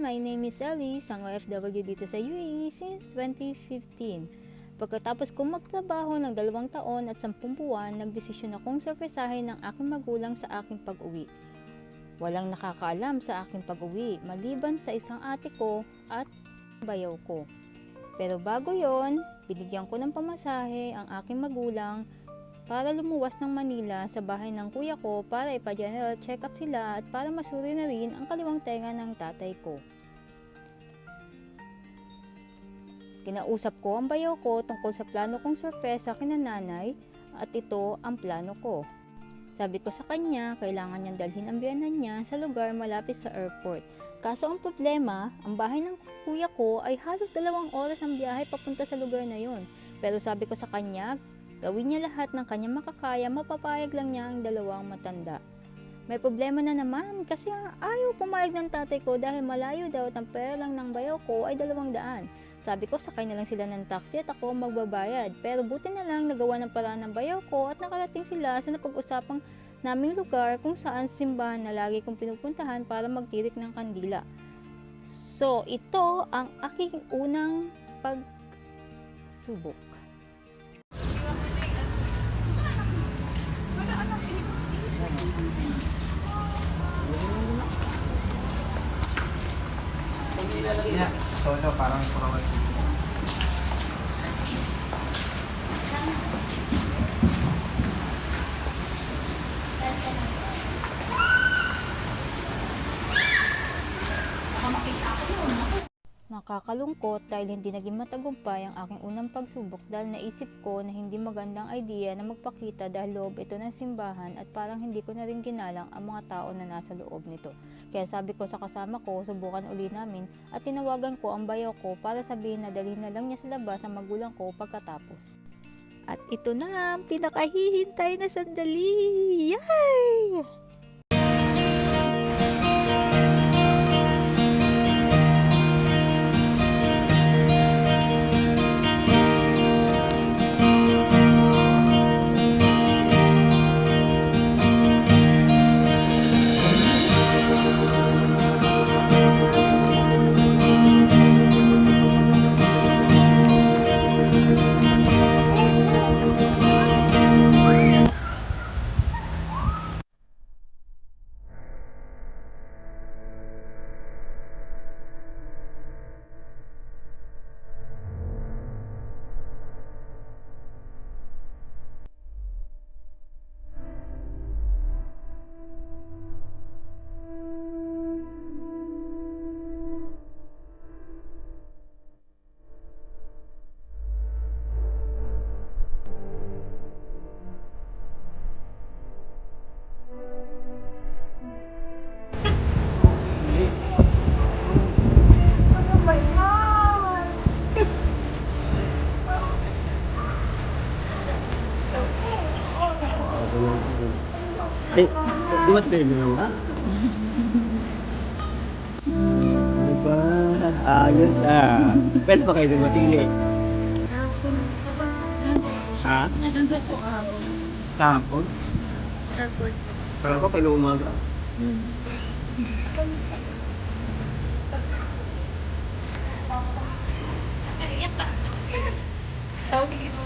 my name is Ellie, isang OFW dito sa UAE since 2015. Pagkatapos kong magtrabaho ng 2 taon at 10 buwan, nagdesisyon akong surpresahin ng aking magulang sa aking pag-uwi. Walang nakakaalam sa aking pag-uwi, maliban sa isang ate ko at bayaw ko. Pero bago yon, binigyan ko ng pamasahe ang aking magulang para lumuwas ng Manila sa bahay ng kuya ko para ipa-general check-up sila at para masuri na rin ang kaliwang tenga ng tatay ko. Kinausap ko ang bayaw ko tungkol sa plano kong sorpresa kina nanay at ito ang plano ko. Sabi ko sa kanya, kailangan niyang dalhin ang biyanan niya sa lugar malapit sa airport. Kaso ang problema, ang bahay ng kuya ko ay halos 2 oras ang biyahe papunta sa lugar na yon. Pero sabi ko sa kanya, gawin niya lahat ng kanyang makakaya, mapapayag lang niya ang 2 matanda. May problema na naman kasi ayaw pumayag ng tatay ko dahil malayo daw at ang pera lang ng bayaw ko ay 200. Sabi ko sakay na lang sila ng taxi at ako magbabayad. Pero buti na lang nagawa ng paraan ng bayaw ko at nakarating sila sa napag-usapang naming lugar kung saan simbahan na lagi kong pinupuntahan para magtirik ng kandila. So ito ang aking unang pagsubok. Yeah, solo parang puro. Nakakalungkot dahil hindi naging matagumpay ang aking unang pagsubok dahil naisip ko na hindi magandang idea na magpakita dahil loob ito ng simbahan at parang hindi ko na rin ginalang ang mga tao na nasa loob nito. Kaya sabi ko sa kasama ko, subukan uli namin at tinawagan ko ang bayaw ko para sabihin na dalhin na lang niya sa labas ang magulang ko pagkatapos. At ito na ang pinakahihintay na sandali! Yay! Ay, di ba tayo mo? Diba? Ayos ah. Pwede pa kayo matili? Ha? Tapos? Pero ako kayo umaga. So cute!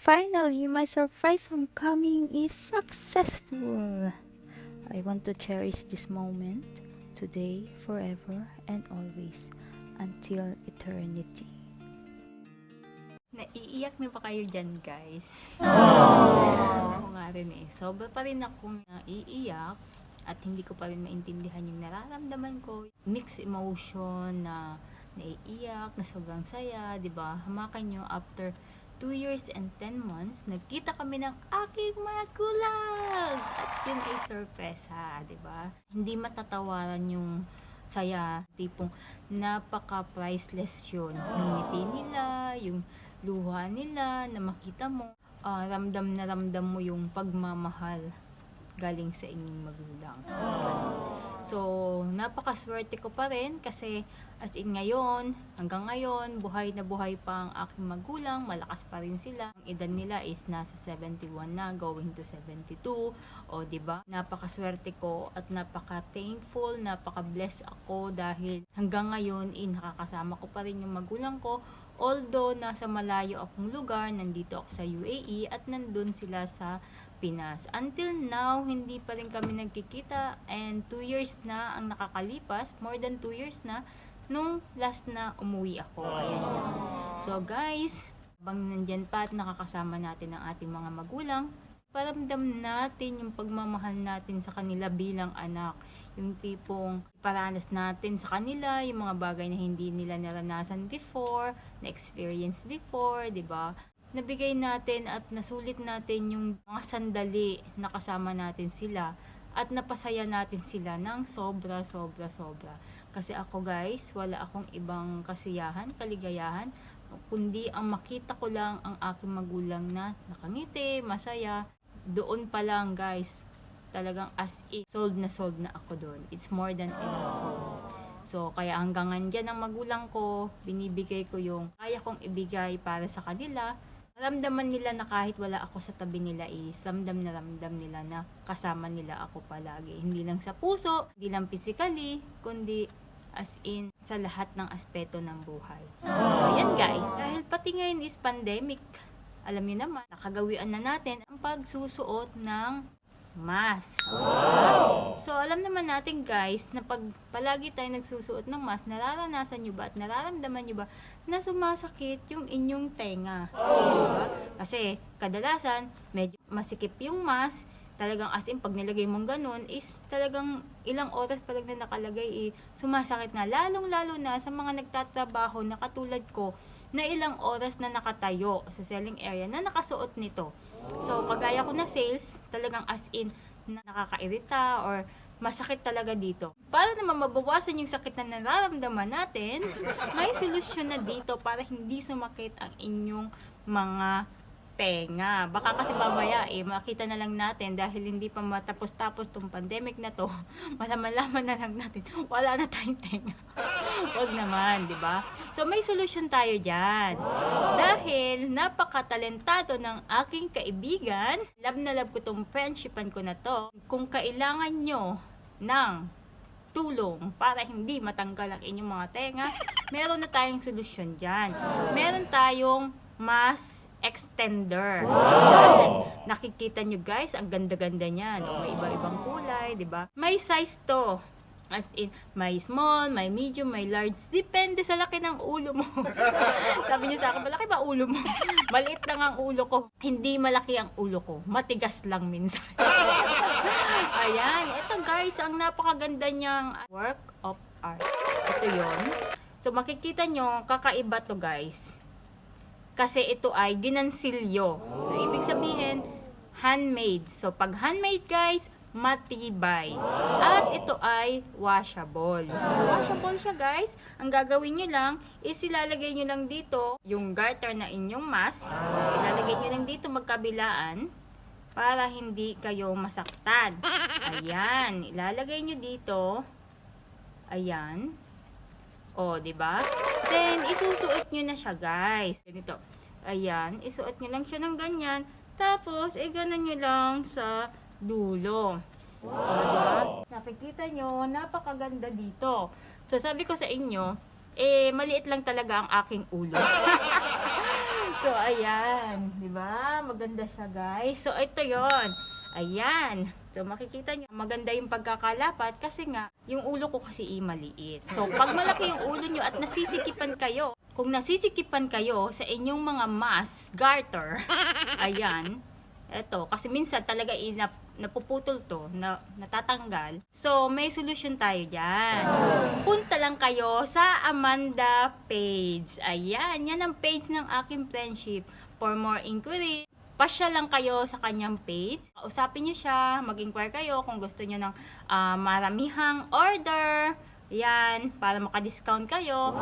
Finally, my surprise homecoming is successful. I want to cherish this moment today, forever, and always, until eternity. Naiiyak na ba kayo dyan, guys? Ako nga rin eh. Sobra pa rin akong naiiyak at hindi ko pa rin maintindihan yung nararamdaman ko. Mixed emotion na naiiyak, na sobrang saya, di ba? Hamakan nyo after 2 years and 10 months, nagkita kami ng aking magulang! At yun ay sorpresa, di ba? Hindi matatawaran yung saya, tipong napaka-priceless yun. Yung ngiti nila, yung luha nila, na makita mo, ramdam na ramdam mo yung pagmamahal galing sa inyong magulang. So, napakaswerte ko pa rin kasi as in ngayon, hanggang ngayon, buhay na buhay pa ang aking magulang, malakas pa rin sila. Ang edad nila is nasa 71 na, going to 72. O, di ba? Napakaswerte ko at napaka-thankful, napaka-bless ako dahil hanggang ngayon, nakakasama ko pa rin yung magulang ko. Although, nasa malayo akong lugar, nandito ako sa UAE at nandun sila sa Pinas. Until now, hindi pa rin kami nagkikita and 2 years na ang nakakalipas, more than 2 years na, nung last na umuwi ako. Ayan yan. So guys, bang nandyan pa at nakakasama natin ang ating mga magulang, paramdam natin yung pagmamahal natin sa kanila bilang anak. Yung tipong paranas natin sa kanila, yung mga bagay na hindi nila naranasan before, na-experience before, di ba? Nabigay natin at nasulit natin yung mga sandali na kasama natin sila at napasaya natin sila ng sobra. Kasi ako guys, wala akong ibang kasiyahan, kaligayahan, kundi ang makita ko lang ang aking magulang na nakangiti, masaya. Doon pa lang guys, talagang as in, sold na ako doon. It's more than enough. So, kaya hanggang andyan ang magulang ko, binibigay ko yung kaya kong ibigay para sa kanila. Ramdaman nila na kahit wala ako sa tabi nila is ramdam nila na kasama nila ako palagi. Hindi lang sa puso, hindi lang physically, kundi as in sa lahat ng aspeto ng buhay. So yan guys, dahil pati ngayon is pandemic, alam niyo naman, nakagawian na natin ang pagsusuot ng mask. So alam naman natin guys na pag palagi tayo nagsusuot ng mask, nararanasan nyo ba at nararamdaman nyo ba na sumasakit yung inyong tenga? Diba? Kasi kadalasan medyo masikip yung mask, talagang as in pag nilagay mong ganun is talagang ilang oras pa lang na nakalagay sumasakit na, lalong lalo na sa mga nagtatrabaho na katulad ko na ilang oras na nakatayo sa selling area na nakasuot nito. So, kagaya ko na sales, talagang as in, nakakairita or masakit talaga dito. Para naman mabawasan yung sakit na nararamdaman natin, may solusyon na dito para hindi sumakit ang inyong mga tenga. Baka kasi mamaya makita na lang natin dahil hindi pa matapos-tapos tong pandemic na to, malaman na lang natin, wala na tayong tenga. Wag naman, di ba? So may solusyon tayo dyan. Dahil napakatalentado ng aking kaibigan, love na love ko tong friendshipan ko na to. Kung kailangan nyo ng tulong para hindi matanggal ang inyong mga tenga, meron na tayong solusyon dyan. Meron tayong mask extender. Wow. Nakikita nyo guys, ang ganda-ganda niyan. O, may iba-ibang kulay, di ba? May size to. As in, may small, may medium, may large. Depende sa laki ng ulo mo. Sabi niya sa akin, malaki ba ulo mo? Maliit lang ang ulo ko. Hindi malaki ang ulo ko. Matigas lang minsan. Ayan. Ito guys, ang napakaganda niyang work of art. Ito yon. So makikita nyo, kakaiba to guys. Kasi ito ay ginansilyo. So, ibig sabihin, handmade. So, pag handmade guys, matibay. At ito ay washable. So, washable siya guys. Ang gagawin nyo lang is ilalagay nyo lang dito yung garter na inyong mask. Ilalagay nyo lang dito magkabilaan para hindi kayo masaktan. Ayan. Ilalagay nyo dito. Ayan. O, di ba? Then, isusuot nyo na siya, guys. Ganito. Ayan. Isuot nyo lang siya ng ganyan. Tapos, ganon nyo lang sa dulo. Wow. O, diba? Nakikita nyo, napakaganda dito. So, sabi ko sa inyo, maliit lang talaga ang aking ulo. So, ayan. Di ba? Maganda siya, guys. So, ito yon. Ayan. So, makikita nyo, maganda yung pagkakalapat kasi nga, yung ulo ko kasi maliit. So, pag malaki yung ulo nyo at nasisikipan kayo, kung nasisikipan kayo sa inyong mga mask, garter, ayan, eto, kasi minsan talaga napuputol to, natatanggal. So, may solusyon tayo dyan. Punta lang kayo sa Amanda page. Ayan, yan ang page ng aking friendship. For more inquiry, pasya lang kayo sa kanyang page. Usapin nyo siya, mag-inquire kayo kung gusto nyo ng maramihang order. Yan, para maka-discount kayo.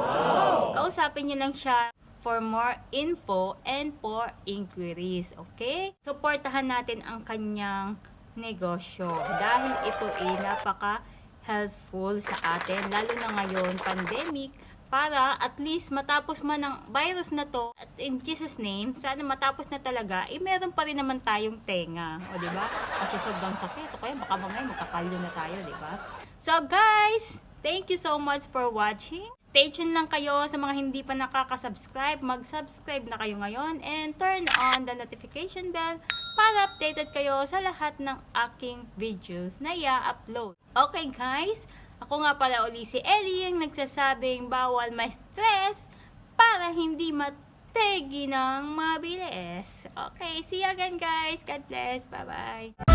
Kausapin nyo lang siya for more info and for inquiries. Okay? Supportahan natin ang kanyang negosyo dahil ito ay napaka-helpful sa atin, lalo na ngayon, pandemic, para at least matapos man ang virus na to, at in Jesus name, sana matapos na talaga, meron pa rin naman tayong tenga. O, di ba? Kasi sobrang sakit. O kaya baka mamaya magkakalyo na tayo, di ba? So, guys, thank you so much for watching. Stay tuned lang kayo sa mga hindi pa nakaka-subscribe. Mag-subscribe na kayo ngayon and turn on the notification bell para updated kayo sa lahat ng aking videos na i-upload. Okay, guys? Ako nga pala uli si Ellie, yung nagsasabing bawal ma-stress para hindi mategi ng mabilis. Okay, see you again guys. God bless. Bye-bye.